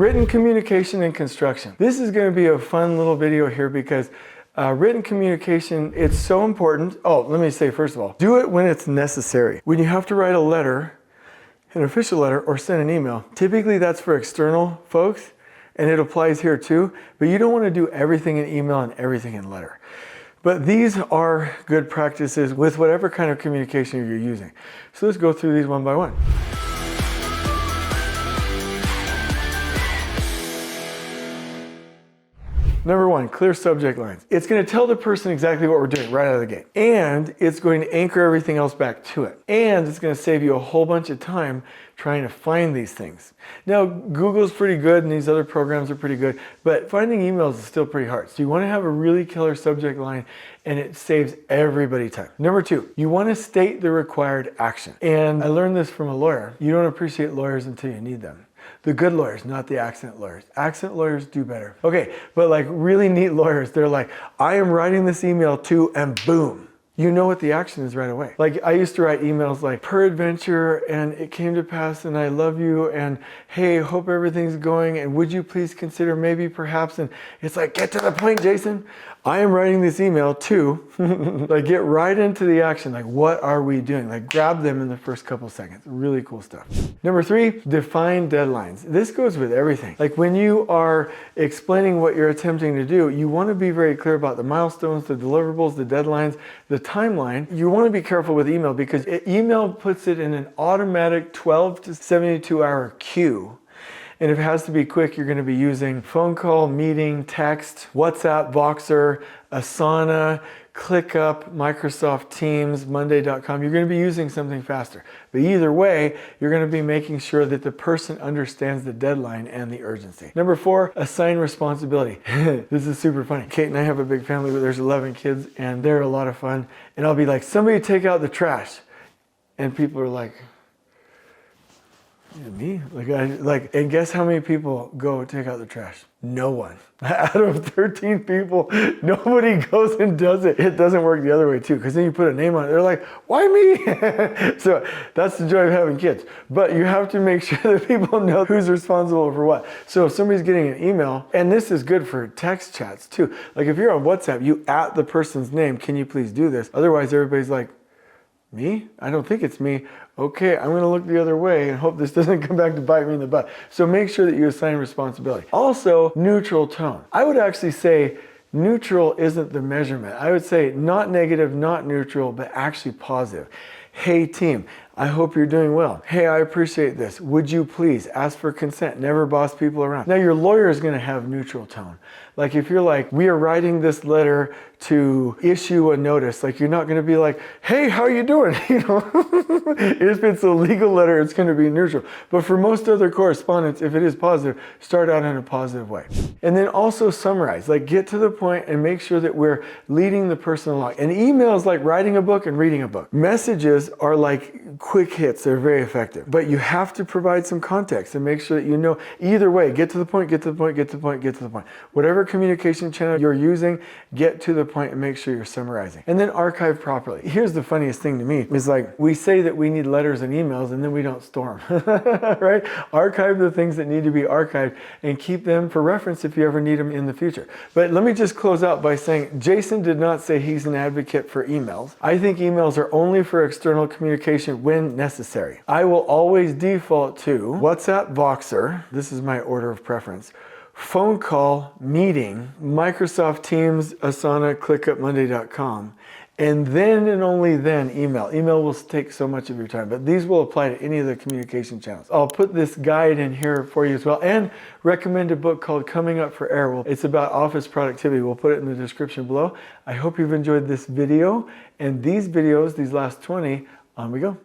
Written communication in construction. This is going to be a fun little video here because written communication, it's so important. Oh, let me say first of all, do it when it's necessary. When you have to write a letter, an official letter, or send an email, typically that's for external folks, and it applies here too, but you don't want to do everything in email and everything in letter. But these are good practices with whatever kind of communication you're using. So let's go through these one by one. Number one, clear subject lines. It's going to tell the person exactly what we're doing right out of the gate. And it's going to anchor everything else back to it. And it's going to save you a whole bunch of time trying to find these things. Now, Google's pretty good and these other programs are pretty good, but finding emails is still pretty hard. So you want to have a really killer subject line and it saves everybody time. Number two, you want to state the required action. And I learned this from a lawyer. You don't appreciate lawyers until you need them. The good lawyers, not the accent lawyers. Accent lawyers do better. Okay, but like really neat lawyers, they're like, I am writing this email to, and boom. You know what the action is right away. Like I used to write emails like, peradventure, and it came to pass, and I love you, and hey, hope everything's going, and would you please consider maybe perhaps, and it's like, get to the point, Jason. I am writing this email to, like get right into the action. Like what are we doing? Like grab them in the first couple seconds. Really cool stuff. Number three, define deadlines. This goes with everything. Like when you are explaining what you're attempting to do, you want to be very clear about the milestones, the deliverables, the deadlines, the timeline. You want to be careful with email because email puts it in an automatic 12 to 72 hour queue. And if it has to be quick, you're going to be using phone call, meeting, text, WhatsApp, Voxer, Asana, ClickUp, Microsoft Teams, Monday.com. You're going to be using something faster. But either way, you're going to be making sure that the person understands the deadline and the urgency. Number four, assign responsibility. This is super funny. Kate and I have a big family where there's 11 kids and they're a lot of fun. And I'll be like, somebody take out the trash. And people are like, me? And guess how many people go take out the trash? No one. Out of 13 people, nobody goes and does it. It doesn't work the other way too, because then you put a name on it. They're like, why me? So that's the joy of having kids. But you have to make sure that people know who's responsible for what. So if somebody's getting an email, and this is good for text chats too. Like if you're on WhatsApp, you at the person's name, can you please do this? Otherwise everybody's like, me? I don't think it's me. Okay, I'm going to look the other way and hope this doesn't come back to bite me in the butt. So make sure that you assign responsibility. Also, neutral tone. I would actually say neutral isn't the measurement. I would say not negative, not neutral, but actually positive. Hey team, I hope you're doing well. Hey, I appreciate this. Would you please ask for consent? Never boss people around. Now your lawyer is going to have neutral tone. Like if you're like, we are writing this letter to issue a notice, like you're not going to be like, hey, how are you doing? You know, if it's a legal letter, it's going to be neutral. But for most other correspondence, if it is positive, start out in a positive way. And then also summarize, like get to the point and make sure that we're leading the person along. And email is like writing a book and reading a book. Messages are like quick hits. They're very effective. But you have to provide some context and make sure that you know either way, get to the point, get to the point, get to the point, get to the point. Whatever communication channel you're using, get to the point and make sure you're summarizing. And then archive properly. Here's the funniest thing to me is like we say that we need letters and emails and then we don't store them, right? Archive the things that need to be archived and keep them for reference if you ever need them in the future. But let me just close out by saying Jason did not say he's an advocate for emails. I think emails are only for external communication when necessary. I will always default to WhatsApp, Voxer. This is my order of preference. Phone call, meeting, Microsoft Teams, Asana, ClickUp, Monday.com, and then and only then email. Email will take so much of your time, but these will apply to any of the communication channels. I'll put this guide in here for you as well and recommend a book called Coming Up for Air. It's about office productivity. We'll put it in the description below. I hope you've enjoyed this video and these videos, these last 20, on we go.